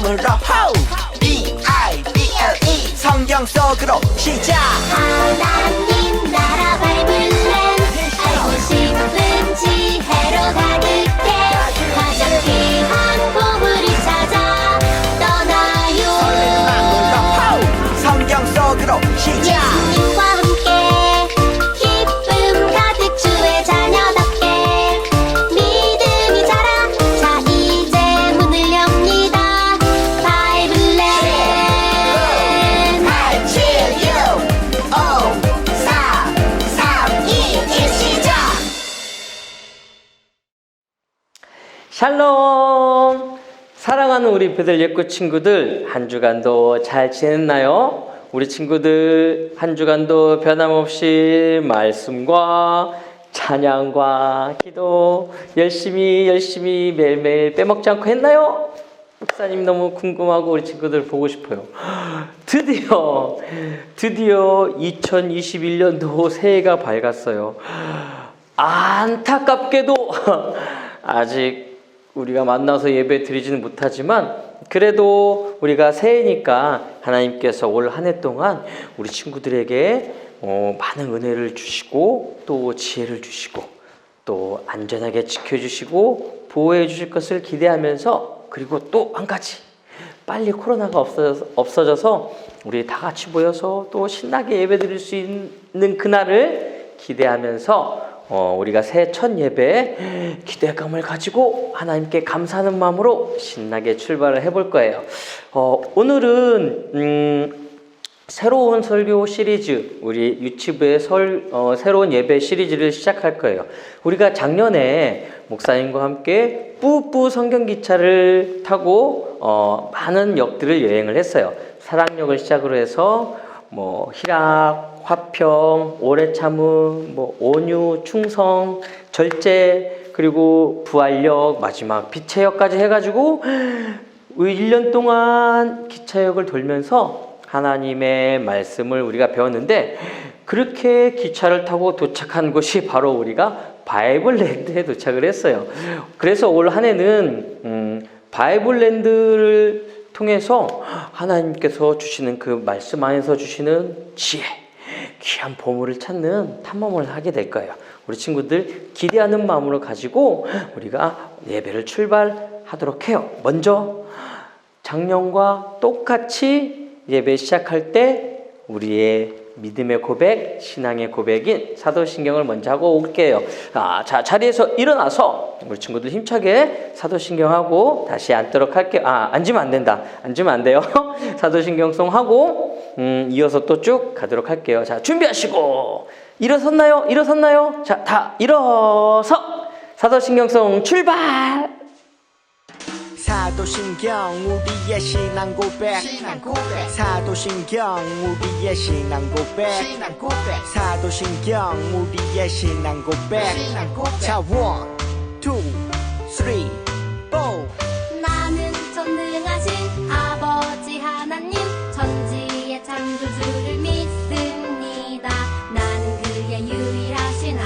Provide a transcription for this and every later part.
마음으로 호 B-I-B-L-E 성경 속으로 시작. 하나님 나라 바이블랜드 알고 싶은 지혜로 가득해 가장 귀한 보물을 찾아 떠나요. 성경 속으로 시작. 예수님과 함께 기쁨 가득 주의 자녀답게 믿음이 자라. 자 이제 문을 엽니다. 바이블랜드 8, 7, 6, 5, 4, 3, 2, 1 시작. 샬롬! 사랑하는 우리 배들 예구 친구들, 한 주간도 잘 지냈나요? 우리 친구들 한 주간도 변함없이 말씀과 찬양과 기도 열심히 매일매일 빼먹지 않고 했나요? 목사님 너무 궁금하고 우리 친구들 보고 싶어요. 드디어 2021년도 새해가 밝았어요. 안타깝게도 아직 우리가 만나서 예배 드리지는 못하지만 그래도 우리가 새해니까 하나님께서 올 한 해 동안 우리 친구들에게 많은 은혜를 주시고 또 지혜를 주시고 또 안전하게 지켜주시고 보호해 주실 것을 기대하면서, 그리고 또 한 가지, 빨리 코로나가 없어져서 우리 다 같이 모여서 또 신나게 예배 드릴 수 있는 그날을 기대하면서 우리가 새해 첫 예배에 기대감을 가지고 하나님께 감사하는 마음으로 신나게 출발을 해볼 거예요. 오늘은 새로운 설교 시리즈, 우리 유튜브의 새로운 예배 시리즈를 시작할 거예요. 우리가 작년에 목사님과 함께 뿌뿌 성경기차를 타고 많은 역들을 여행을 했어요. 사랑역을 시작으로 해서 희락, 화평, 오래참음, 온유, 충성, 절제, 그리고 부활역, 마지막 빛의역까지 해가지고 1년 동안 기차역을 돌면서 하나님의 말씀을 우리가 배웠는데, 그렇게 기차를 타고 도착한 곳이 바로 우리가 바이블랜드에 도착을 했어요. 그래서 올 한 해는 바이블랜드를 통해서 하나님께서 주시는 그 말씀 안에서 주시는 지혜, 귀한 보물을 찾는 탐험을 하게 될 거예요. 우리 친구들 기대하는 마음으로 가지고 우리가 예배를 출발하도록 해요. 먼저 작년과 똑같이 예배 시작할 때 우리의 믿음의 고백, 신앙의 고백인 사도신경을 먼저 하고 올게요. 자, 자리에서 일어나서 우리 친구들 힘차게 사도신경하고 다시 앉도록 할게요. 앉으면 안 된다. 앉으면 안 돼요. 사도신경송 하고 이어서 또 쭉 가도록 할게요. 자, 준비하시고 일어섰나요? 자, 다 일어서 사도신경송 출발! 사도신경 우리의 신앙 고백 사도신경 우리의 신앙 고백 사도신경 우리의 신앙 고백 자, 1, 2, 3, 4 나는 전능하신 아버지 하나님 천지의 창조주를 믿습니다. 나는 그의 유일하신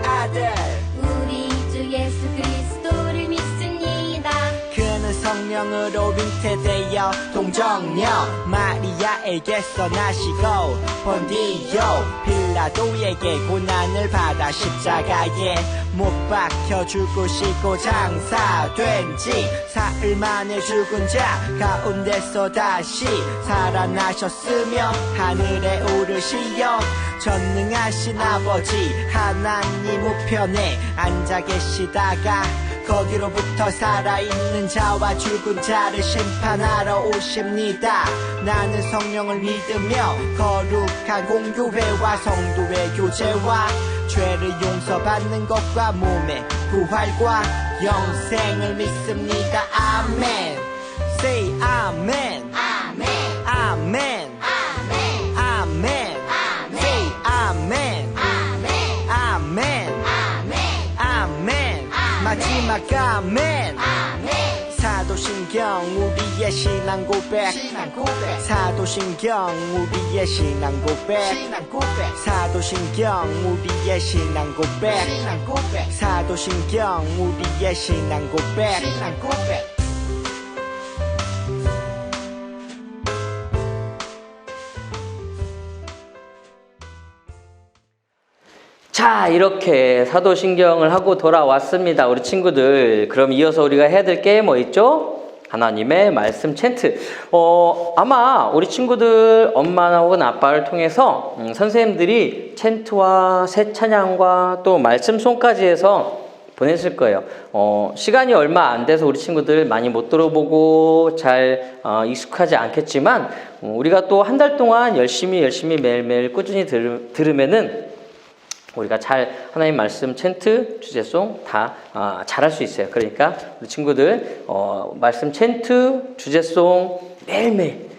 아들 우리 주 예수 그리스도를 믿습니다. 그는 성령으로 잉태되어 동정녀 마리아에게서 나시고 본디오 빌라도에게 고난을 받아 십자가에 못 박혀 죽으시고 장사된 지 사흘 만에 죽은 자 가운데서 다시 살아나셨으며 하늘에 오르시어 전능하신 아버지 하나님 우편에 앉아 계시다가 거기로부터 살아있는 자와 죽은 자를 심판하러 오십니다. 나는 성령을 믿으며 거룩한 공교회와 성도의 교제와 죄를 용서받는 것과 몸의 부활과 영생을 믿습니다. 아멘. Say 아멘. 아멘. 아멘. 아멘. 아멘. Say 아멘. 아멘. 아멘. 아멘. 아멘. 마지막 아멘. 아멘. 사도신경 우리의 신앙 고백 사도신경 우리의 신앙 고백 사도신경 우리의 신앙 고백 사도신경 우리의 신앙 고백 자, 이렇게 사도신경을 하고 돌아왔습니다. 우리 친구들. 그럼 이어서 우리가 해야 될 게 뭐 있죠? 하나님의 말씀 챈트. 아마 우리 친구들 엄마나 혹은 아빠를 통해서 선생님들이 챈트와 새 찬양과 또 말씀송까지 해서 보냈을 거예요. 시간이 얼마 안 돼서 우리 친구들 많이 못 들어보고 잘 익숙하지 않겠지만 우리가 또 한 달 동안 열심히 매일매일 꾸준히 들으면은 우리가 잘 하나님 말씀 챈트 주제송 다 잘할 수 있어요. 그러니까 우리 친구들 말씀 챈트 주제송 매일매일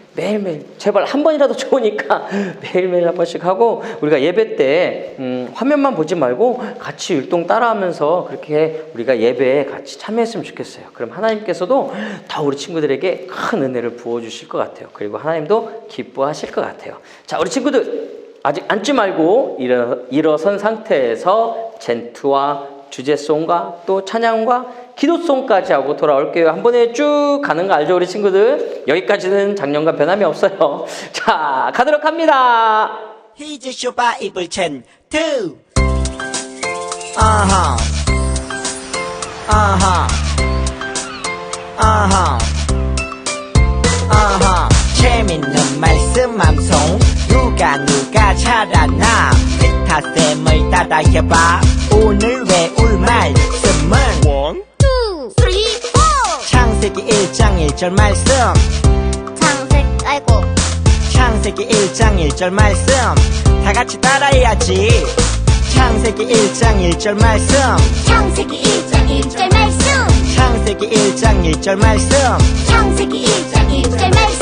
제발 한 번이라도 좋으니까 매일매일 한 번씩 하고 우리가 예배 때 화면만 보지 말고 같이 율동 따라하면서 그렇게 우리가 예배에 같이 참여했으면 좋겠어요. 그럼 하나님께서도 더 우리 친구들에게 큰 은혜를 부어주실 것 같아요. 그리고 하나님도 기뻐하실 것 같아요. 자, 우리 친구들 아직 앉지 말고 일어선 상태에서 챈트와 주제송과 또 찬양과 기도송까지 하고 돌아올게요. 한 번에 쭉 가는 거 알죠, 우리 친구들? 여기까지는 작년과 변함이 없어요. 자, 가도록 합니다. 히즈 쇼 바이블 챈트. 아하. 아하. 아하. 아하. 재밌는 말씀 암송. 누가 잘하나 기타쌤을 따라해봐. 오늘 외울 말씀은 1, 2, 3, 4 창세기 1장 1절 말씀. 창세기 1장 1절 말씀 다같이 따라해야지. 창세기 1장 1절 말씀. 창세기 1장 1절 말씀. 창세기 1장 1절 말씀. 창세기 1장 1절 말씀.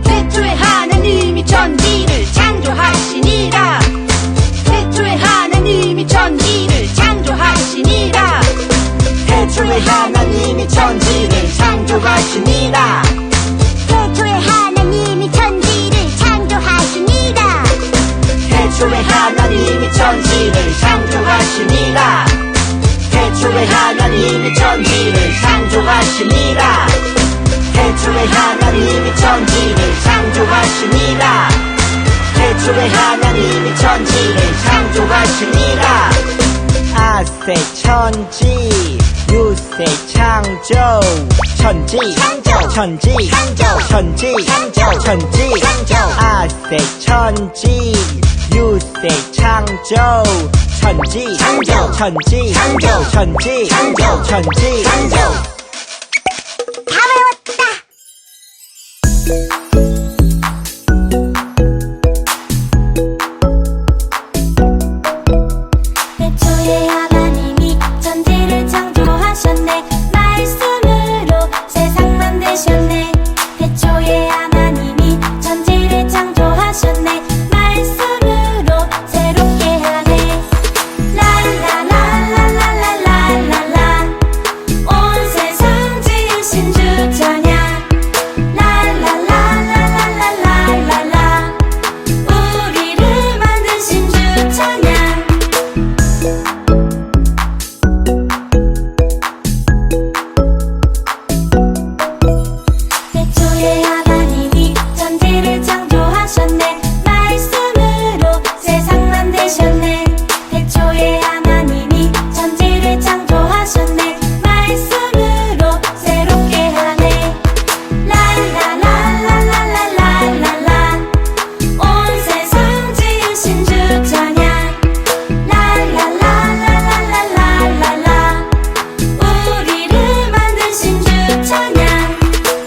태초에 하나님이 천지를 창조하시니라. 태초에 하나님이 천지를 창조하시니라. 태초에 하나님이 천지를 창조하시니라. 태초에 하나님이 천지를 창조하시니라. 태초에 하나님이 천지를 창조하시니라. 태초에 하나님이 천지를 창조하시니라. 태초에 하나님이 천지를 창조하시니라. 태초에 하나님이 천지를 창조하시니라. 태초에 하나님이 천지를 창조하시니라. 아세 천지 유세 창조. 천지 아세 천지 유세 창조. 천지 다 외웠다. 태초에 하나님이 천지를 창조하셨네. 말씀으로 세상 만드셨네. 태초에 하나님이 천지를 창조하셨네. 말씀으로 새롭게 하네. 랄랄랄랄랄랄랄라. 온 세상 지으신 주 찬양. 랄랄랄랄랄랄라. 우리를 만드신 주 찬양. 태초에 하나님이 천지를 창조하셨네. 말씀으로 세상 만드셨네. 태초에 하나님이 천지를 창조하셨네. 말씀으로 새롭게 하네. 랄랄랄랄랄랄라. 온 세상 지으신 주 찬양. 랄랄랄랄랄랄라. 우리를 만드신 주 찬양.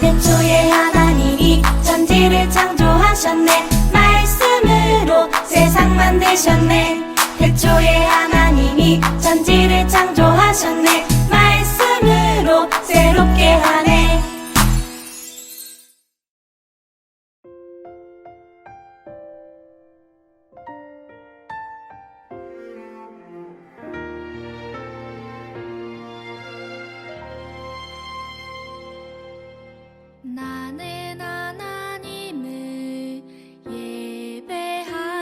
태초에 하나님이 천지를 창조하셨네. 말씀으로 세상 만드셨네. 태초에 하나님이 천지를 창조하셨네. 말씀으로 새롭게 하네. 나는 하나님을 예배하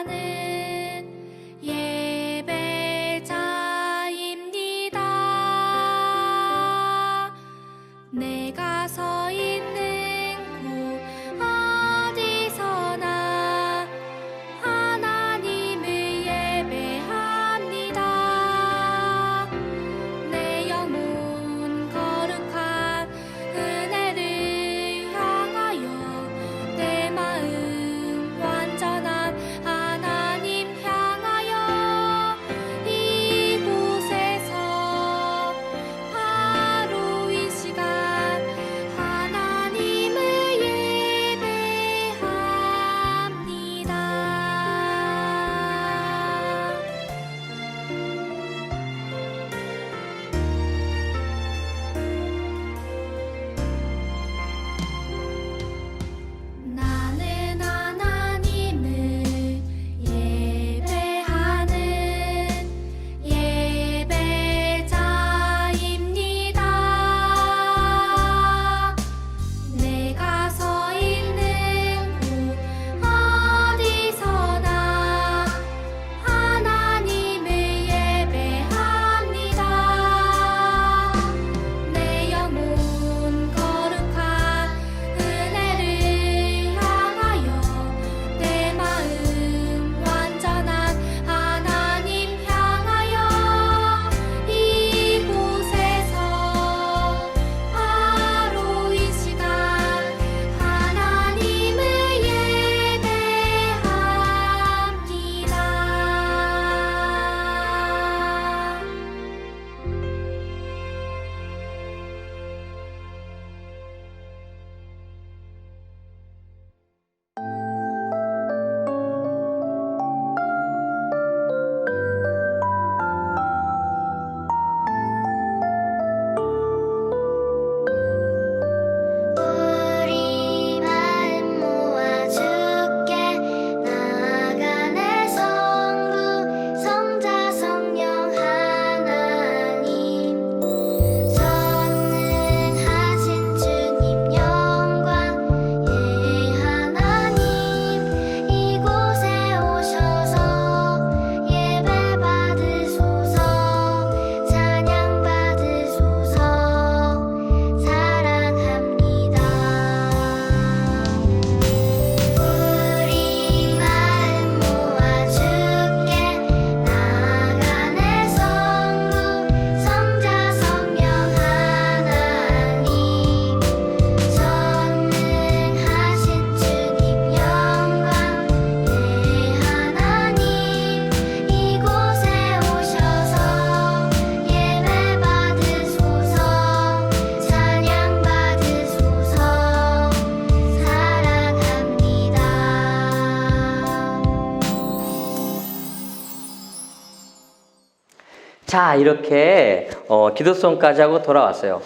자, 이렇게 기도송까지 하고 돌아왔어요.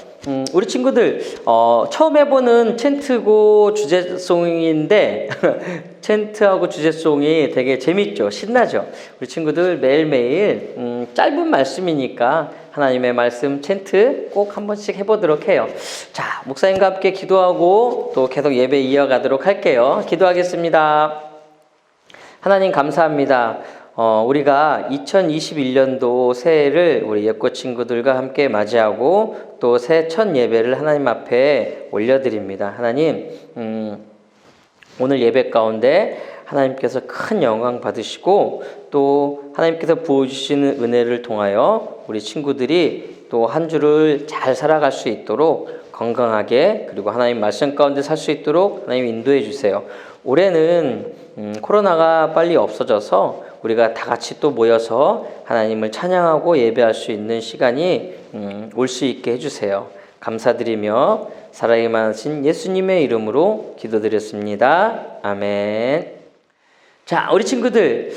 우리 친구들 처음 해보는 챈트고 주제송인데 챈트하고 주제송이 되게 재밌죠? 신나죠? 우리 친구들 매일매일 짧은 말씀이니까 하나님의 말씀 챈트 꼭 한 번씩 해보도록 해요. 자, 목사님과 함께 기도하고 또 계속 예배 이어가도록 할게요. 기도하겠습니다. 하나님 감사합니다. 우리가 2021년도 새해를 우리 예꼬 친구들과 함께 맞이하고 또 새해 첫 예배를 하나님 앞에 올려드립니다. 하나님, 오늘 예배 가운데 하나님께서 큰 영광 받으시고 또 하나님께서 부어주시는 은혜를 통하여 우리 친구들이 또 한 주를 잘 살아갈 수 있도록 건강하게 그리고 하나님 말씀 가운데 살 수 있도록 하나님 인도해 주세요. 올해는 코로나가 빨리 없어져서 우리가 다 같이 또 모여서 하나님을 찬양하고 예배할 수 있는 시간이 올 수 있게 해주세요. 감사드리며 살아있게 하신 예수님의 이름으로 기도드렸습니다. 아멘. 자, 우리 친구들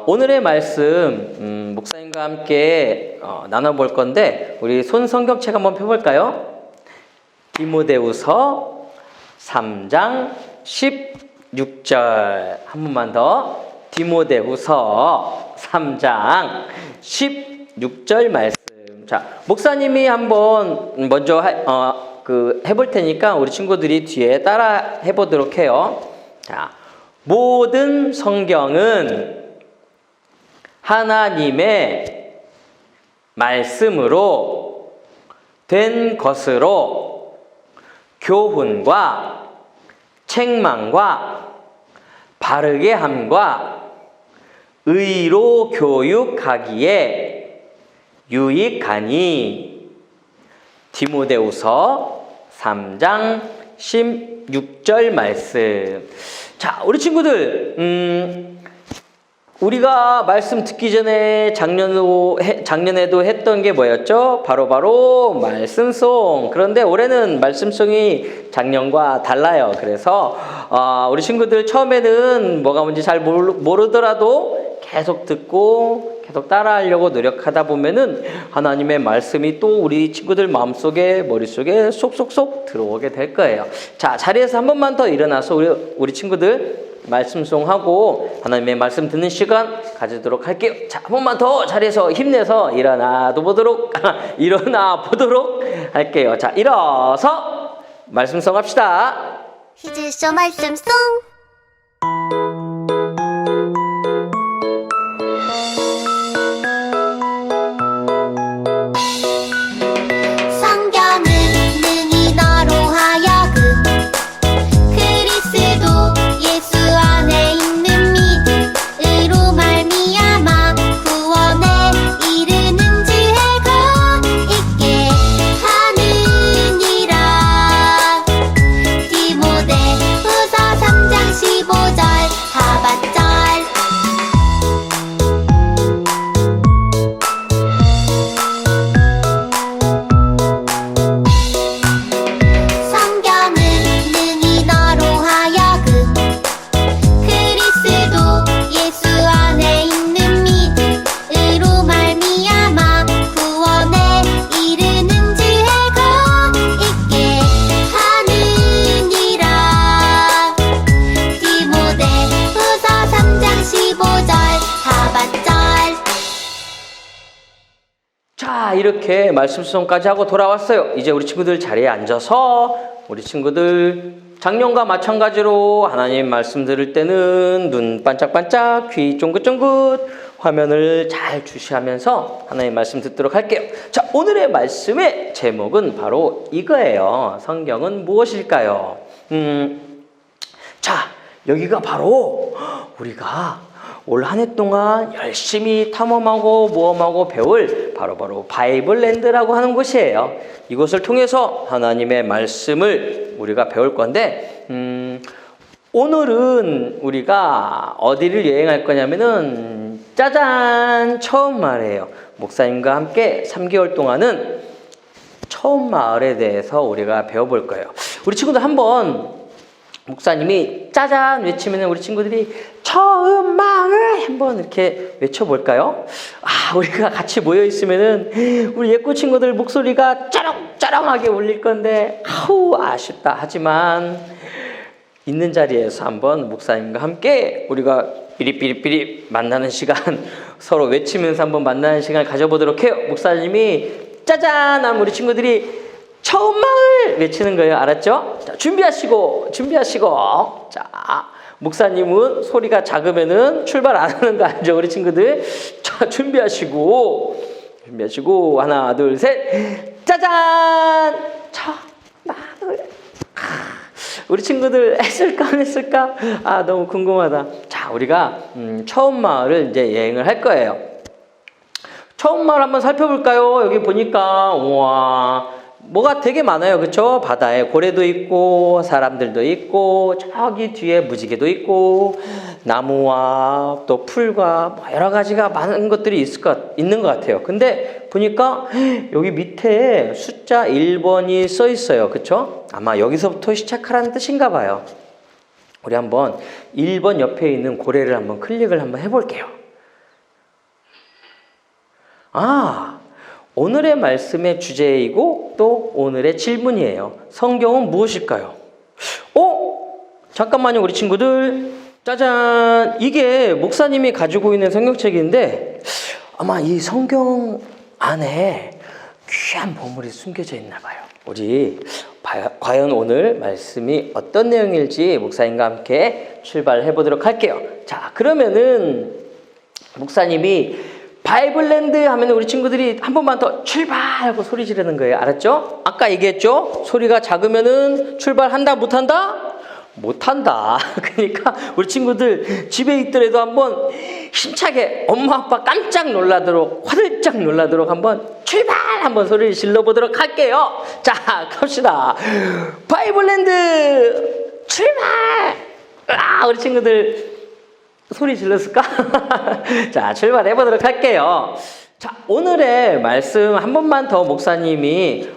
오늘의 말씀 목사님과 함께 나눠볼 건데 우리 손 성경책 한번 펴볼까요? 디모데후서 3장 16절 한 번만 더. 디모데후서 3장 16절 말씀. 자, 목사님이 한번 먼저 해볼 테니까 우리 친구들이 뒤에 따라 해보도록 해요. 자, 모든 성경은 하나님의 말씀으로 된 것으로 교훈과 책망과 바르게 함과 의로 교육하기에 유익하니. 디모데후서 3장 16절 말씀. 자, 우리 친구들 우리가 말씀 듣기 전에 작년에도 했던 게 뭐였죠? 바로 말씀송. 그런데 올해는 말씀송이 작년과 달라요. 그래서 우리 친구들 처음에는 뭐가 뭔지 잘 모르더라도 계속 듣고 계속 따라하려고 노력하다 보면은 하나님의 말씀이 또 우리 친구들 마음속에 머릿속에 쏙쏙쏙 들어오게 될 거예요. 자, 자리에서 한 번만 더 일어나서 우리 친구들 말씀송하고 하나님의 말씀 듣는 시간 가지도록 할게요. 자, 한 번만 더 자리에서 힘내서 일어나 보도록 할게요. 자, 일어서 말씀송 합시다. 히즈쇼 말씀송. 성경은 능히 너로 하여금 그리스도 예수 안에 있는 믿음으로 말미암아 구원에 이르는 지혜가 있게 하느니라. 디모데후서 3장 15절 하반절. 성경은 능히 너로 하여금 그리스도 예수 안에 있는 믿음으로 말미암아 구원에 이르는 지혜가 있게 하느니라. 디모데후서 3장 15절 하반절. 자, 이렇게 말씀송까지 하고 돌아왔어요. 이제 우리 친구들 자리에 앉아서 우리 친구들 작년과 마찬가지로 하나님 말씀 들을 때는 눈 반짝반짝, 귀 쫑긋쫑긋, 화면을 잘 주시하면서 하나님 말씀 듣도록 할게요. 자, 오늘의 말씀의 제목은 바로 이거예요. 성경은 무엇일까요? 자, 여기가 바로 우리가 올 한 해 동안 열심히 탐험하고 모험하고 배울 바로 바이블랜드라고 하는 곳이에요. 이곳을 통해서 하나님의 말씀을 우리가 배울 건데 오늘은 우리가 어디를 여행할 거냐면은 짜잔! 처음 마을이에요. 목사님과 함께 3개월 동안은 처음 마을에 대해서 우리가 배워볼 거예요. 우리 친구들 한번 목사님이 짜잔 외치면 우리 친구들이 처음 마을 한번 이렇게 외쳐볼까요? 우리가 같이 모여 있으면은 우리 예꾸 친구들 목소리가 짜렁짜렁하게 울릴 건데 아쉽다. 하지만 있는 자리에서 한번 목사님과 함께 우리가 삐리삐리삐리 만나는 시간 서로 외치면서 한번 만나는 시간을 가져보도록 해요. 목사님이 짜잔 하면 우리 친구들이 처음 마을 외치는 거예요. 알았죠? 자, 준비하시고. 자, 목사님은 소리가 작으면은 출발 안 하는 거 알죠? 우리 친구들. 자, 준비하시고. 하나, 둘, 셋. 짜잔! 처음 마을. 우리 친구들 했을까 안 했을까? 너무 궁금하다. 자, 우리가 처음 마을을 이제 여행을 할 거예요. 처음 마을 한번 살펴볼까요? 여기 보니까 우와. 뭐가 되게 많아요. 그쵸? 바다에 고래도 있고 사람들도 있고 저기 뒤에 무지개도 있고 나무와 또 풀과 뭐 여러 가지가 많은 것들이 있는 것 같아요. 근데 보니까 여기 밑에 숫자 1번이 써 있어요. 그쵸? 아마 여기서부터 시작하라는 뜻인가 봐요. 우리 한번 1번 옆에 있는 고래를 한번 클릭을 한번 해볼게요. 오늘의 말씀의 주제이고 또 오늘의 질문이에요. 성경은 무엇일까요? 잠깐만요, 우리 친구들. 짜잔! 이게 목사님이 가지고 있는 성경책인데 아마 이 성경 안에 귀한 보물이 숨겨져 있나 봐요. 우리 과연 오늘 말씀이 어떤 내용일지 목사님과 함께 출발해 보도록 할게요. 자, 그러면은 목사님이 바이블랜드 하면 우리 친구들이 한 번만 더 출발하고 소리 지르는 거예요. 알았죠? 아까 얘기했죠? 소리가 작으면은 출발한다, 못한다? 못한다. 그러니까 우리 친구들 집에 있더라도 한번 힘차게 엄마 아빠 깜짝 놀라도록 화들짝 놀라도록 한번 출발 한번 소리를 질러보도록 할게요. 자, 갑시다. 바이블랜드 출발! 우리 친구들 소리 질렀을까? 자, 출발해 보도록 할게요. 자, 오늘의 말씀 한 번만 더 목사님이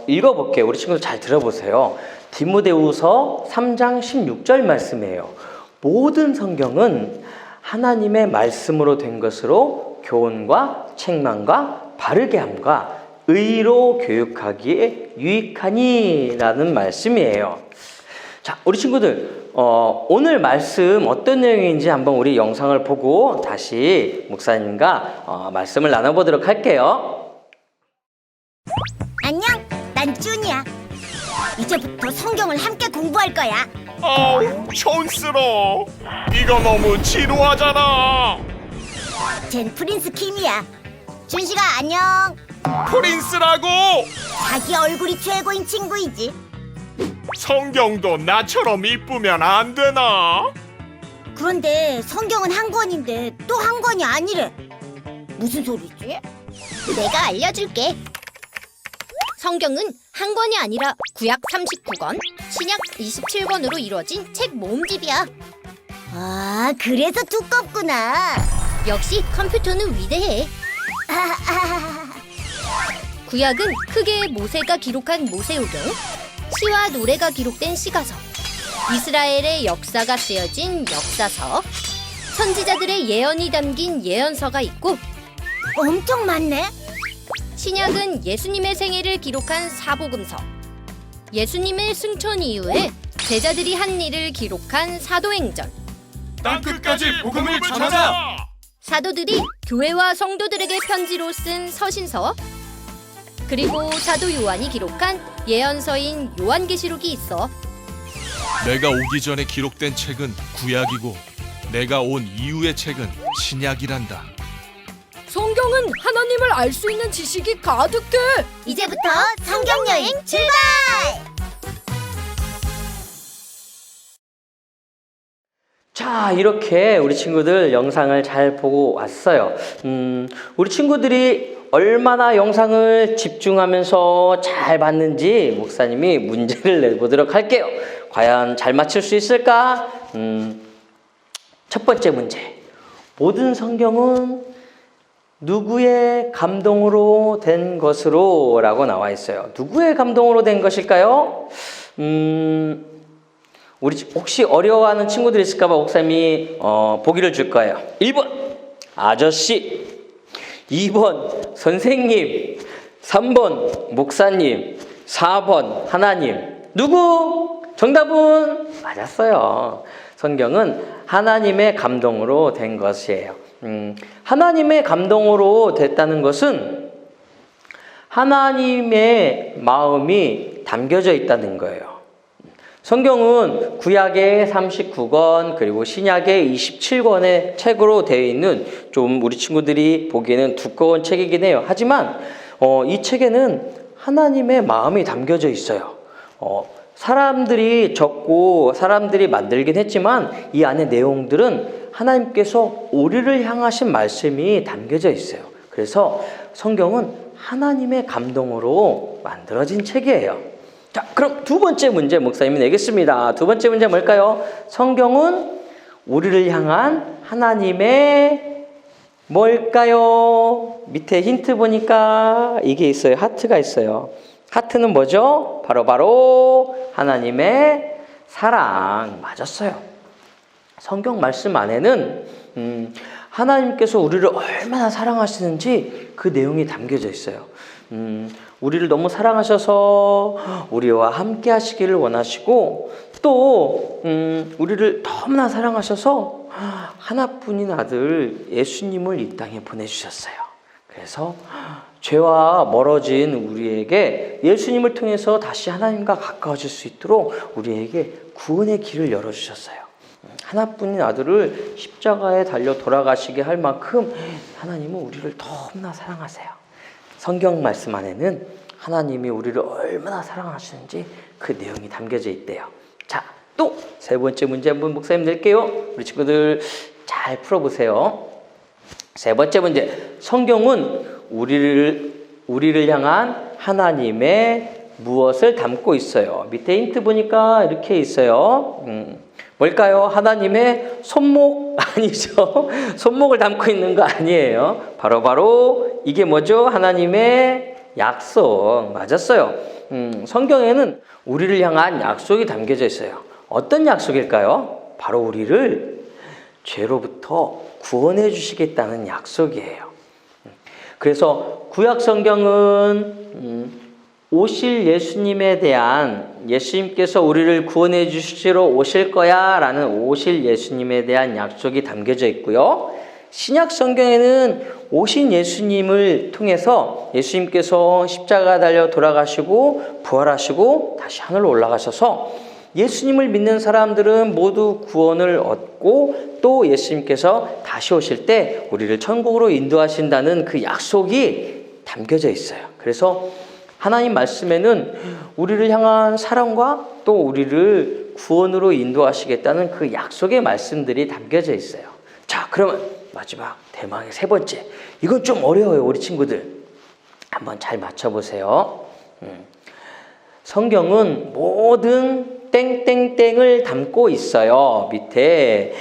읽어볼게요. 우리 친구들 잘 들어보세요. 디모데후서 3장 16절 말씀이에요. 모든 성경은 하나님의 말씀으로 된 것으로 교훈과 책망과 바르게 함과 의로 교육하기에 유익하니 라는 말씀이에요. 자, 우리 친구들 오늘 말씀 어떤 내용인지 한번 우리 영상을 보고 다시 목사님과 말씀을 나눠보도록 할게요. 안녕, 난 쭈니야. 이제부터 성경을 함께 공부할 거야. 촌스러워. 이거 너무 지루하잖아. 쟨 프린스 킴이야. 준식아, 안녕. 프린스라고. 자기 얼굴이 최고인 친구이지. 성경도 나처럼 이쁘면 안 되나? 그런데 성경은 한 권인데 또 한 권이 아니래. 무슨 소리지? 내가 알려줄게. 성경은 한 권이 아니라 구약 39권, 신약 27권으로 이루어진 책 모음집이야. 아, 그래서 두껍구나. 역시 컴퓨터는 위대해. 구약은 크게 모세가 기록한 모세오경, 시와 노래가 기록된 시가서, 이스라엘의 역사가 쓰여진 역사서, 선지자들의 예언이 담긴 예언서가 있고, 엄청 많네. 신약은 예수님의 생애를 기록한 사복음서, 예수님의 승천 이후에 제자들이 한 일을 기록한 사도행전, 땅끝까지 복음을 전하자. 사도들이 교회와 성도들에게 편지로 쓴 서신서, 그리고 사도 요한이 기록한 예언서인 요한계시록이 있어. 내가 오기 전에 기록된 책은 구약이고 내가 온 이후의 책은 신약이란다. 성경은 하나님을 알 수 있는 지식이 가득해. 이제부터 성경 여행 출발! 자, 이렇게 우리 친구들 영상을 잘 보고 왔어요. 우리 친구들이 얼마나 영상을 집중하면서 잘 봤는지 목사님이 문제를 내보도록 할게요. 과연 잘 맞출 수 있을까? 첫 번째 문제. 모든 성경은 누구의 감동으로 된 것으로 라고 나와 있어요. 누구의 감동으로 된 것일까요? 혹시 어려워하는 친구들 있을까봐 목사님이 보기를 줄 거예요. 1번 아저씨, 2번 선생님, 3번 목사님, 4번 하나님. 누구? 정답은 맞았어요. 성경은 하나님의 감동으로 된 것이에요. 하나님의 감동으로 됐다는 것은 하나님의 마음이 담겨져 있다는 거예요. 성경은 구약의 39권 그리고 신약의 27권의 책으로 되어 있는 좀 우리 친구들이 보기에는 두꺼운 책이긴 해요. 하지만 이 책에는 하나님의 마음이 담겨져 있어요. 사람들이 적고 사람들이 만들긴 했지만 이 안에 내용들은 하나님께서 우리를 향하신 말씀이 담겨져 있어요. 그래서 성경은 하나님의 감동으로 만들어진 책이에요. 자, 그럼 두 번째 문제 목사님이 내겠습니다. 두 번째 문제 뭘까요? 성경은 우리를 향한 하나님의 뭘까요? 밑에 힌트 보니까 이게 있어요. 하트가 있어요. 하트는 뭐죠? 바로 하나님의 사랑. 맞았어요. 성경 말씀 안에는 하나님께서 우리를 얼마나 사랑하시는지 그 내용이 담겨져 있어요. 우리를 너무 사랑하셔서 우리와 함께 하시기를 원하시고 또 우리를 너무나 사랑하셔서 하나뿐인 아들 예수님을 이 땅에 보내주셨어요. 그래서 죄와 멀어진 우리에게 예수님을 통해서 다시 하나님과 가까워질 수 있도록 우리에게 구원의 길을 열어주셨어요. 하나뿐인 아들을 십자가에 달려 돌아가시게 할 만큼 하나님은 우리를 너무나 사랑하세요. 성경 말씀 안에는 하나님이 우리를 얼마나 사랑하시는지 그 내용이 담겨져 있대요. 자, 또 세 번째 문제 한번 목사님 낼게요. 우리 친구들 잘 풀어보세요. 세 번째 문제. 성경은 우리를 향한 하나님의 무엇을 담고 있어요? 밑에 힌트 보니까 이렇게 있어요. 뭘까요? 하나님의 손목 아니죠? 손목을 담고 있는 거 아니에요. 바로 이게 뭐죠? 하나님의 약속. 맞았어요. 성경에는 우리를 향한 약속이 담겨져 있어요. 어떤 약속일까요? 바로 우리를 죄로부터 구원해 주시겠다는 약속이에요. 그래서 구약 성경은 오실 예수님에 대한 예수님께서 우리를 구원해 주시러 오실 거야 라는 오실 예수님에 대한 약속이 담겨져 있고요. 신약 성경에는 오신 예수님을 통해서 예수님께서 십자가 달려 돌아가시고 부활하시고 다시 하늘로 올라가셔서 예수님을 믿는 사람들은 모두 구원을 얻고 또 예수님께서 다시 오실 때 우리를 천국으로 인도하신다는 그 약속이 담겨져 있어요. 그래서 하나님 말씀에는 우리를 향한 사랑과 또 우리를 구원으로 인도하시겠다는 그 약속의 말씀들이 담겨져 있어요. 자, 그러면 마지막 대망의 세 번째. 이건 좀 어려워요, 우리 친구들. 한번 잘 맞춰보세요. 성경은 모든 땡땡땡을 담고 있어요. 밑에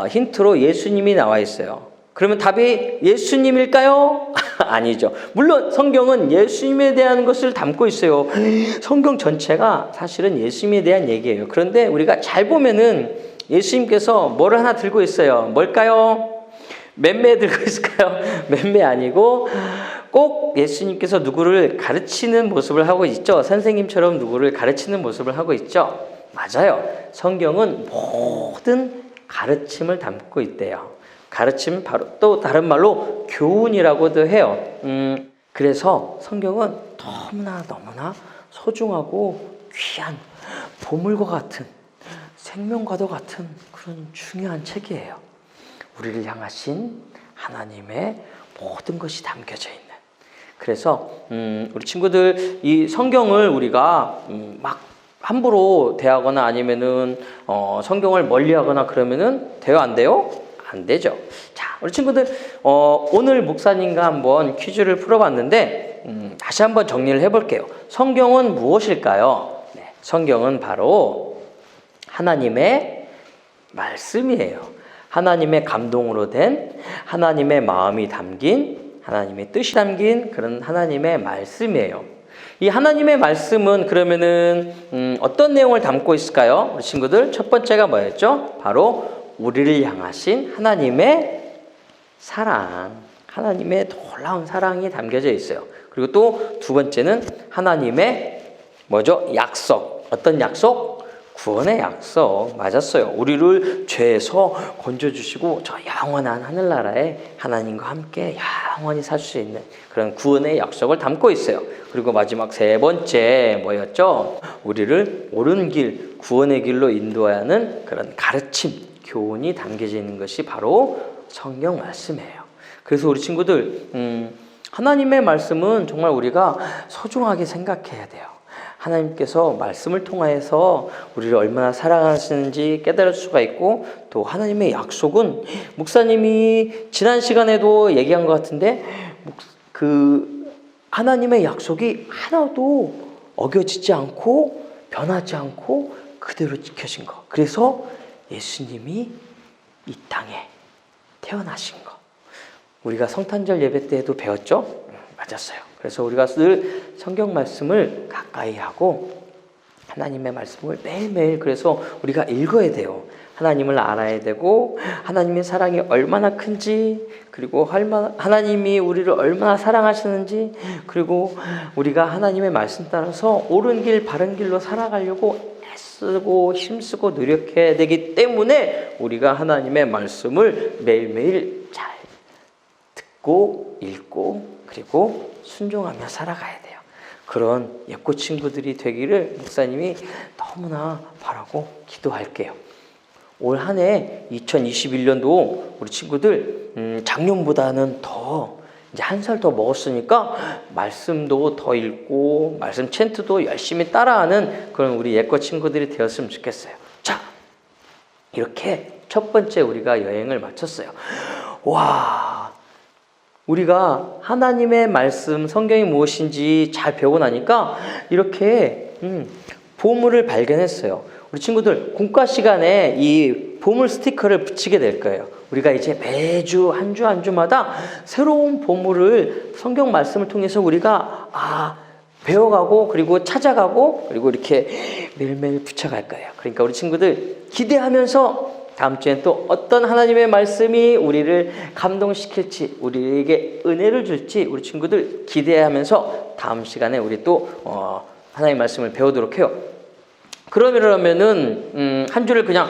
힌트로 예수님이 나와 있어요. 그러면 답이 예수님일까요? 아니죠. 물론 성경은 예수님에 대한 것을 담고 있어요. 성경 전체가 사실은 예수님에 대한 얘기예요. 그런데 우리가 잘 보면은 예수님께서 뭐를 하나 들고 있어요. 뭘까요? 맴매 들고 있을까요? 맴매 아니고 꼭 예수님께서 누구를 가르치는 모습을 하고 있죠. 선생님처럼 누구를 가르치는 모습을 하고 있죠. 맞아요. 성경은 모든 가르침을 담고 있대요. 가르침 바로 또 다른 말로 교훈이라고도 해요. 그래서 성경은 너무나 소중하고 귀한 보물과 같은 생명과도 같은 그런 중요한 책이에요. 우리를 향하신 하나님의 모든 것이 담겨져 있는. 그래서 우리 친구들 이 성경을 우리가 막 함부로 대하거나 아니면은 성경을 멀리하거나 그러면은 돼요, 안 돼요? 안 되죠. 자, 우리 친구들 오늘 목사님과 한번 퀴즈를 풀어봤는데 다시 한번 정리를 해볼게요. 성경은 무엇일까요? 네, 성경은 바로 하나님의 말씀이에요. 하나님의 감동으로 된 하나님의 마음이 담긴 하나님의 뜻이 담긴 그런 하나님의 말씀이에요. 이 하나님의 말씀은 그러면은 어떤 내용을 담고 있을까요? 우리 친구들 첫 번째가 뭐였죠? 바로 우리를 향하신 하나님의 사랑, 하나님의 놀라운 사랑이 담겨져 있어요. 그리고 또 두 번째는 하나님의 뭐죠? 약속. 어떤 약속? 구원의 약속. 맞았어요. 우리를 죄에서 건져주시고 저 영원한 하늘나라에 하나님과 함께 영원히 살 수 있는 그런 구원의 약속을 담고 있어요. 그리고 마지막 세 번째 뭐였죠? 우리를 옳은 길, 구원의 길로 인도해야 하는 그런 가르침, 교훈이 담겨져 있는 것이 바로 성경 말씀이에요. 그래서 우리 친구들 하나님의 말씀은 정말 우리가 소중하게 생각해야 돼요. 하나님께서 말씀을 통하여서 우리를 얼마나 사랑하시는지 깨달을 수가 있고, 또 하나님의 약속은 목사님이 지난 시간에도 얘기한 것 같은데 그 하나님의 약속이 하나도 어겨지지 않고 변하지 않고 그대로 지켜진 것. 그래서 예수님이 이 땅에 태어나신 것. 우리가 성탄절 예배 때에도 배웠죠? 맞았어요. 그래서 우리가 늘 성경 말씀을 가까이 하고 하나님의 말씀을 매일매일 그래서 우리가 읽어야 돼요. 하나님을 알아야 되고 하나님의 사랑이 얼마나 큰지, 그리고 하나님이 우리를 얼마나 사랑하시는지, 그리고 우리가 하나님의 말씀 따라서 옳은 길 바른 길로 살아가려고 애쓰고 힘쓰고 노력해야 되기 때문에 우리가 하나님의 말씀을 매일매일 잘 듣고 읽고 그리고 순종하며 살아가야 돼요. 그런 예꼬 친구들이 되기를 목사님이 너무나 바라고 기도할게요. 올 한 해 2021년도 우리 친구들 작년보다는 더 이제 한 살 더 먹었으니까 말씀도 더 읽고 말씀 챈트도 열심히 따라하는 그런 우리 예꼬 친구들이 되었으면 좋겠어요. 자, 이렇게 첫 번째 우리가 여행을 마쳤어요. 와, 우리가 하나님의 말씀, 성경이 무엇인지 잘 배우고 나니까 이렇게 보물을 발견했어요. 우리 친구들 공과 시간에 이 보물 스티커를 붙이게 될 거예요. 우리가 이제 매주 한 주 한 주마다 새로운 보물을 성경 말씀을 통해서 우리가 배워가고 그리고 찾아가고 그리고 이렇게 매일매일 붙여갈 거예요. 그러니까 우리 친구들 기대하면서 다음 주엔 또 어떤 하나님의 말씀이 우리를 감동시킬지, 우리에게 은혜를 줄지 우리 친구들 기대하면서 다음 시간에 우리 또 하나님의 말씀을 배우도록 해요. 그러면은 한 주를 그냥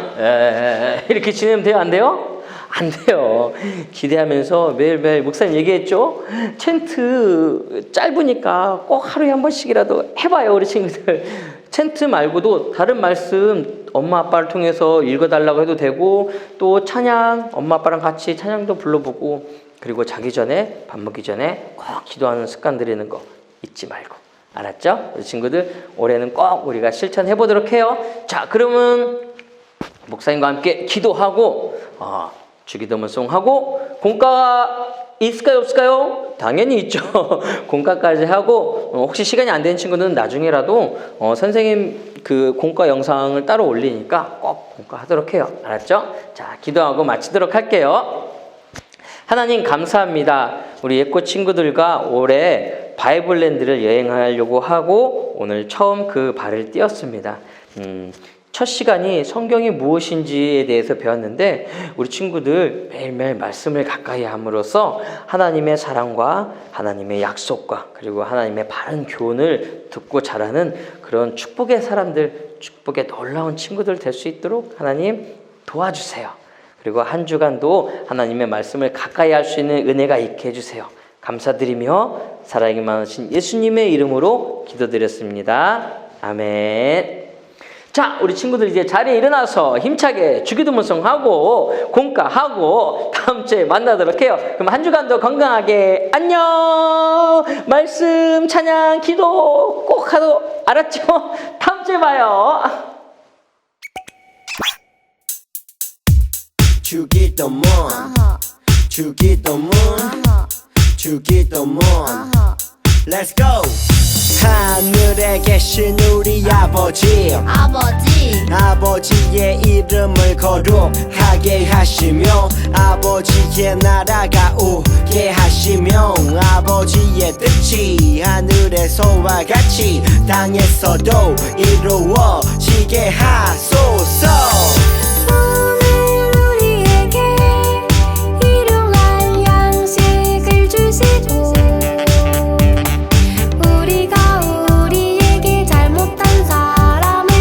이렇게 지내면 돼요? 안 돼요? 안 돼요. 기대하면서 매일매일 목사님 얘기했죠? 챈트 짧으니까 꼭 하루에 한 번씩이라도 해봐요, 우리 친구들. 챈트 말고도 다른 말씀 엄마 아빠를 통해서 읽어달라고 해도 되고, 또 찬양 엄마 아빠랑 같이 찬양도 불러보고, 그리고 자기 전에 밥 먹기 전에 꼭 기도하는 습관 들이는 거 잊지 말고. 알았죠? 우리 친구들 올해는 꼭 우리가 실천해 보도록 해요. 자, 그러면 목사님과 함께 기도하고 주기도문송하고 공과 있을까요, 없을까요? 당연히 있죠. 공과까지 하고 혹시 시간이 안 되는 친구는 나중에라도 선생님 그 공과 영상을 따로 올리니까 꼭 공과 하도록 해요. 알았죠? 자, 기도하고 마치도록 할게요. 하나님 감사합니다. 우리 예꼬 친구들과 올해 바이블랜드를 여행하려고 하고 오늘 처음 그 발을 띄었습니다. 첫 시간이 성경이 무엇인지에 대해서 배웠는데 우리 친구들 매일매일 말씀을 가까이 함으로써 하나님의 사랑과 하나님의 약속과 그리고 하나님의 바른 교훈을 듣고 자라는 그런 축복의 사람들, 축복의 놀라운 친구들 될 수 있도록 하나님 도와주세요. 그리고 한 주간도 하나님의 말씀을 가까이 할 수 있는 은혜가 있게 해주세요. 감사드리며 사랑이 많으신 예수님의 이름으로 기도드렸습니다. 아멘. 자, 우리 친구들 이제 자리에 일어나서 힘차게 주기도문송하고 공과하고 다음 주에 만나도록 해요. 그럼 한 주간도 건강하게 안녕. 말씀, 찬양, 기도 꼭 하도 알았죠? 다음 주에 봐요. 주기도문 주기도문 주기도문 Let's go. 하늘에 계신 우리 아버지의 이름을 거룩하게 하시며 아버지의 나라가 오게 하시며 아버지의 뜻이 하늘에서와 같이 땅에서도 이루어지게 하소서. 오늘 우리에게 일용할 양식을 주시고 우리가 우리에게 잘못한 사람을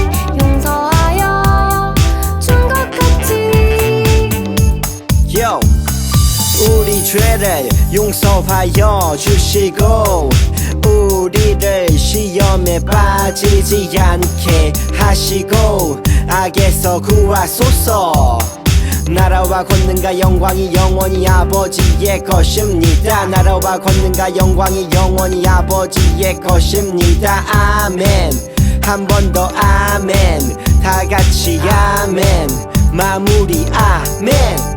용서하여 준 것 같이 Yo, 우리 죄를 용서하여 주시고 우리를 시험에 빠지지 않게 하시고 악에서 구하소서. 나라와 권능과 영광이 영원히 아버지의 것입니다. 나라와 권능과 영광이 영원히 아버지의 것입니다. 아멘. 한 번 더 아멘. 다 같이 아멘. 마무리 아멘.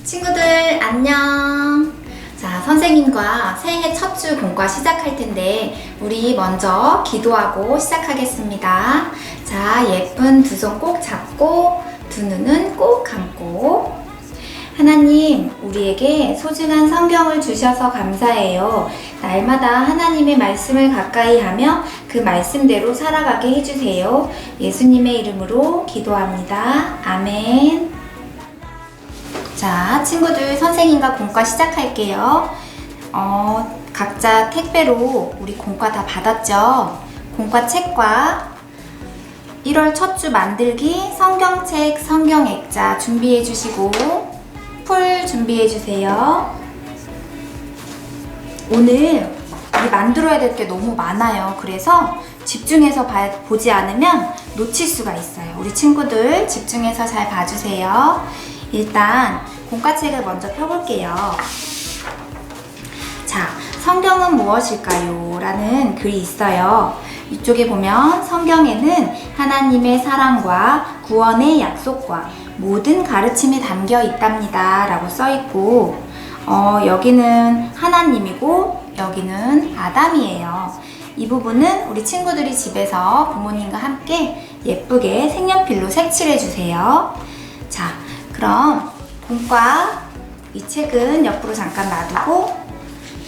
친구들 안녕. 자, 선생님과 새해 첫 주 공과 시작할 텐데 우리 먼저 기도하고 시작하겠습니다. 자, 예쁜 두 손 꼭 잡고 두 눈은 꼭 감고. 하나님, 우리에게 소중한 성경을 주셔서 감사해요. 날마다 하나님의 말씀을 가까이 하며 그 말씀대로 살아가게 해주세요. 예수님의 이름으로 기도합니다. 아멘. 자, 친구들 선생님과 공과 시작할게요. 각자 택배로 우리 공과 다 받았죠? 공과 책과 1월 첫 주 만들기 성경책, 성경액자 준비해 주시고 풀 준비해 주세요. 오늘 우리 만들어야 될 게 너무 많아요. 그래서 집중해서 보지 않으면 놓칠 수가 있어요. 우리 친구들 집중해서 잘 봐주세요. 일단 공과책을 먼저 펴볼게요. 자, 성경은 무엇일까요? 라는 글이 있어요. 이쪽에 보면 성경에는 하나님의 사랑과 구원의 약속과 모든 가르침이 담겨 있답니다 라고 써있고 여기는 하나님이고 여기는 아담이에요. 이 부분은 우리 친구들이 집에서 부모님과 함께 예쁘게 색연필로 색칠해 주세요. 자, 그럼 공과 이 책은 옆으로 잠깐 놔두고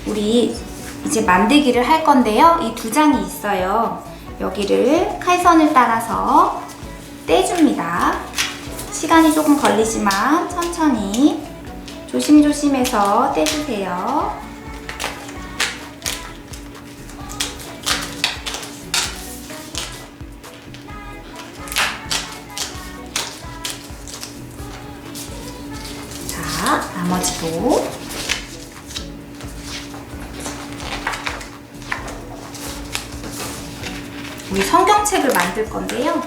우리 이제 만들기를 할 건데요. 이 두 장이 있어요. 여기를 칼선을 따라서 떼줍니다. 시간이 조금 걸리지만 천천히 조심조심해서 떼주세요. 자, 나머지도 우리 성경책을 만들 건데요.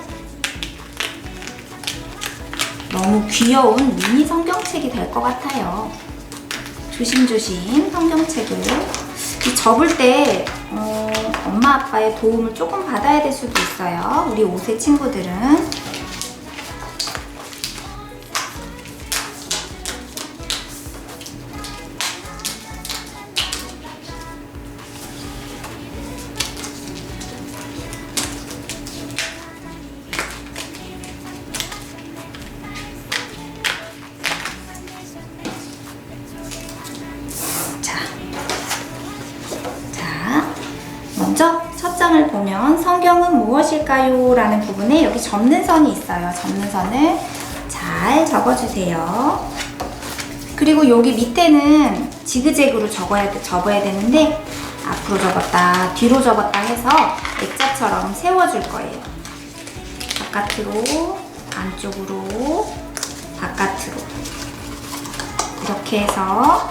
너무 귀여운 미니 성경책이 될 것 같아요. 조심조심 성경책을 접을 때 엄마 아빠의 도움을 조금 받아야 될 수도 있어요. 우리 5세 친구들은. 먼저 첫 장을 보면 성경은 무엇일까요? 라는 부분에 여기 접는 선이 있어요. 접는 선을 잘 접어주세요. 그리고 여기 밑에는 지그재그로 접어야 되는데 앞으로 접었다, 뒤로 접었다 해서 액자처럼 세워줄 거예요. 바깥으로, 안쪽으로, 바깥으로 이렇게 해서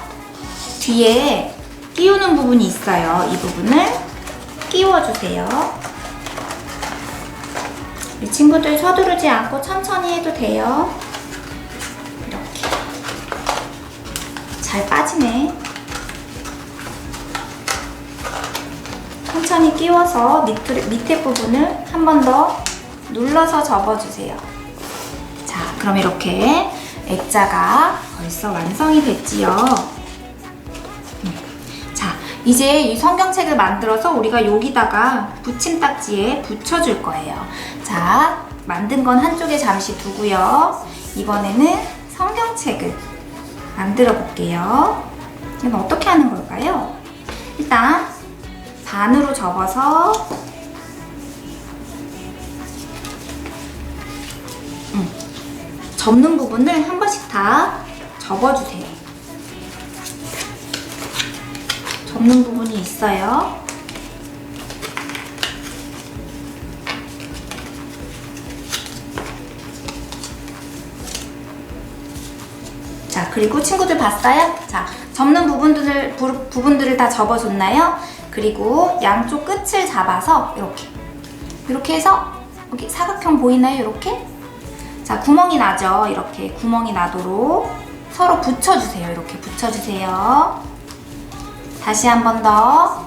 뒤에 끼우는 부분이 있어요. 이 부분을 끼워주세요. 우리 친구들 서두르지 않고 천천히 해도 돼요. 이렇게 잘 빠지네. 천천히 끼워서 밑에 부분을 한 번 더 눌러서 접어주세요. 자, 그럼 이렇게 액자가 벌써 완성이 됐지요. 이제 이 성경책을 만들어서 우리가 여기다가 붙임딱지에 붙여줄 거예요. 자, 만든 건 한쪽에 잠시 두고요. 이번에는 성경책을 만들어 볼게요. 이건 어떻게 하는 걸까요? 일단 반으로 접어서 접는 부분을 한 번씩 다 접어주세요. 접는 부분이 있어요. 자, 그리고 친구들 봤어요? 자, 접는 부분들을 다 접어줬나요? 그리고 양쪽 끝을 잡아서 이렇게 해서 여기 사각형 보이나요? 이렇게? 자, 구멍이 나죠? 이렇게 구멍이 나도록 서로 붙여주세요. 이렇게 붙여주세요. 다시 한 번 더.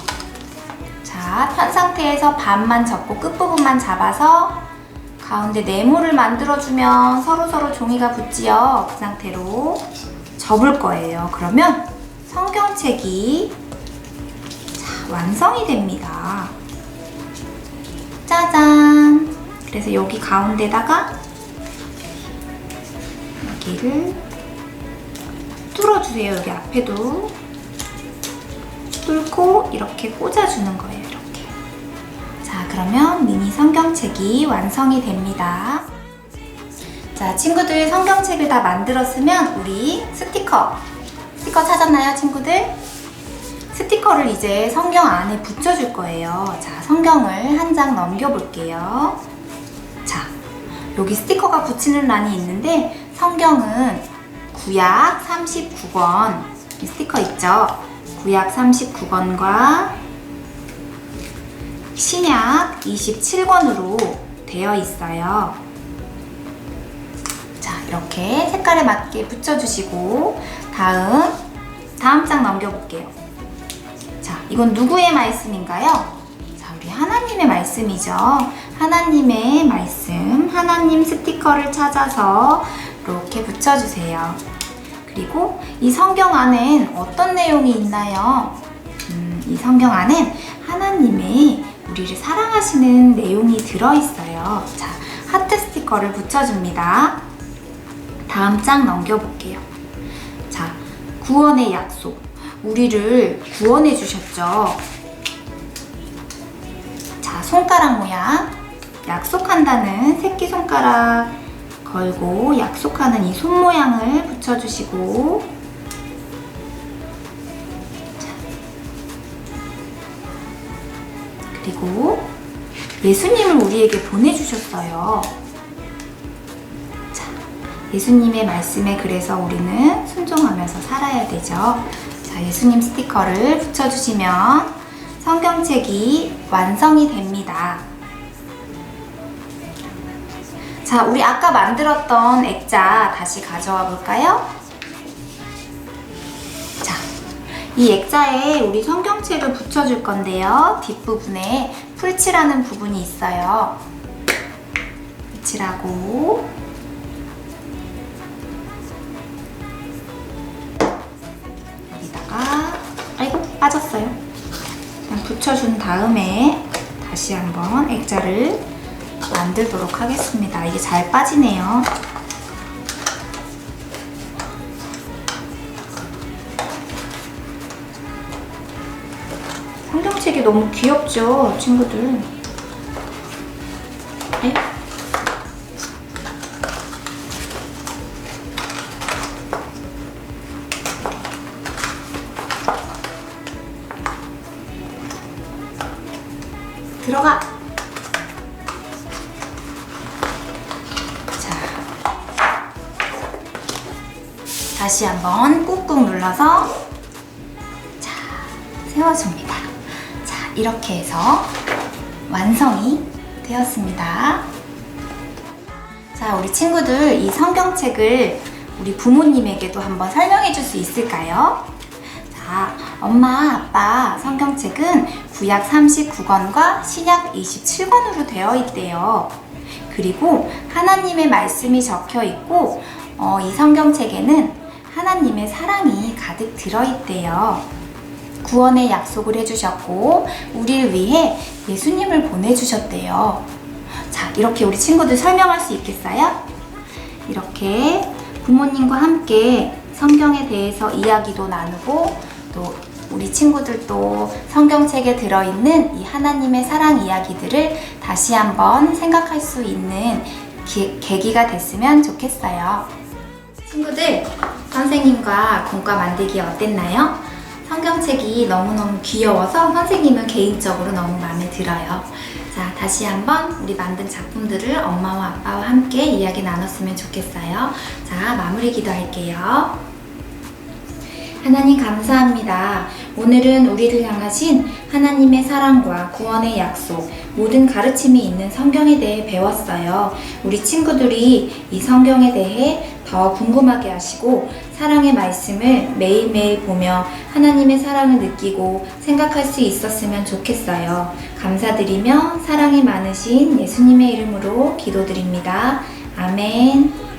자, 편 상태에서 반만 접고 끝부분만 잡아서 가운데 네모를 만들어주면 서로서로 종이가 붙지요. 그 상태로 접을 거예요. 그러면 성경책이 완성이 됩니다. 짜잔! 그래서 여기 가운데다가 여기를 뚫어주세요. 여기 앞에도 뚫고 이렇게 꽂아주는 거예요. 이렇게. 자, 그러면 미니 성경책이 완성이 됩니다. 자, 친구들 성경책을 다 만들었으면 우리 스티커 찾았나요, 친구들? 스티커를 이제 성경 안에 붙여줄 거예요. 자, 성경을 한 장 넘겨볼게요. 자, 여기 스티커가 붙이는 란이 있는데 성경은 구약 39권 이 스티커 있죠? 구약 39권과 신약 27권으로 되어 있어요. 자, 이렇게 색깔에 맞게 붙여주시고 다음 장 넘겨볼게요. 자, 이건 누구의 말씀인가요? 자, 우리 하나님의 말씀이죠. 하나님의 말씀, 하나님 스티커를 찾아서 이렇게 붙여주세요. 그리고 이 성경 안엔 어떤 내용이 있나요? 이 성경 안엔 하나님의 우리를 사랑하시는 내용이 들어있어요. 자, 하트 스티커를 붙여줍니다. 다음 장 넘겨볼게요. 자, 구원의 약속. 우리를 구원해 주셨죠. 자, 손가락 모양. 약속한다는 새끼손가락 걸고 약속하는 이 손 모양을 붙여주시고, 자, 그리고 예수님을 우리에게 보내주셨어요. 자, 예수님의 말씀에 그래서 우리는 순종하면서 살아야 되죠. 자, 예수님 스티커를 붙여주시면 성경책이 완성이 됩니다. 자, 우리 아까 만들었던 액자 다시 가져와 볼까요? 자, 이 액자에 우리 성경책을 붙여줄 건데요. 뒷부분에 풀칠하는 부분이 있어요. 풀칠하고 여기다가 아이고 빠졌어요. 그냥 붙여준 다음에 다시 한번 액자를 만들도록 하겠습니다. 이게 잘 빠지네요. 성경책이 너무 귀엽죠, 친구들? 네? 들어가! 다시 한번 꾹꾹 눌러서 자, 세워줍니다. 자, 이렇게 해서 완성이 되었습니다. 자, 우리 친구들 이 성경책을 우리 부모님에게도 한번 설명해 줄 수 있을까요? 자, 엄마, 아빠 성경책은 구약 39권과 신약 27권으로 되어 있대요. 그리고 하나님의 말씀이 적혀 있고 이 성경책에는 하나님의 사랑이 가득 들어있대요. 구원의 약속을 해주셨고 우리를 위해 예수님을 보내주셨대요. 자, 이렇게 우리 친구들 설명할 수 있겠어요? 이렇게 부모님과 함께 성경에 대해서 이야기도 나누고 또 우리 친구들도 성경책에 들어있는 이 하나님의 사랑 이야기들을 다시 한번 생각할 수 있는 계기가 됐으면 좋겠어요. 친구들, 선생님과 공과 만들기 어땠나요? 성경책이 너무너무 귀여워서 선생님은 개인적으로 너무 마음에 들어요. 자, 다시 한번 우리 만든 작품들을 엄마와 아빠와 함께 이야기 나눴으면 좋겠어요. 자, 마무리 기도할게요. 하나님 감사합니다. 오늘은 우리를 향하신 하나님의 사랑과 구원의 약속, 모든 가르침이 있는 성경에 대해 배웠어요. 우리 친구들이 이 성경에 대해 더 궁금하게 하시고 사랑의 말씀을 매일매일 보며 하나님의 사랑을 느끼고 생각할 수 있었으면 좋겠어요. 감사드리며 사랑이 많으신 예수님의 이름으로 기도드립니다. 아멘.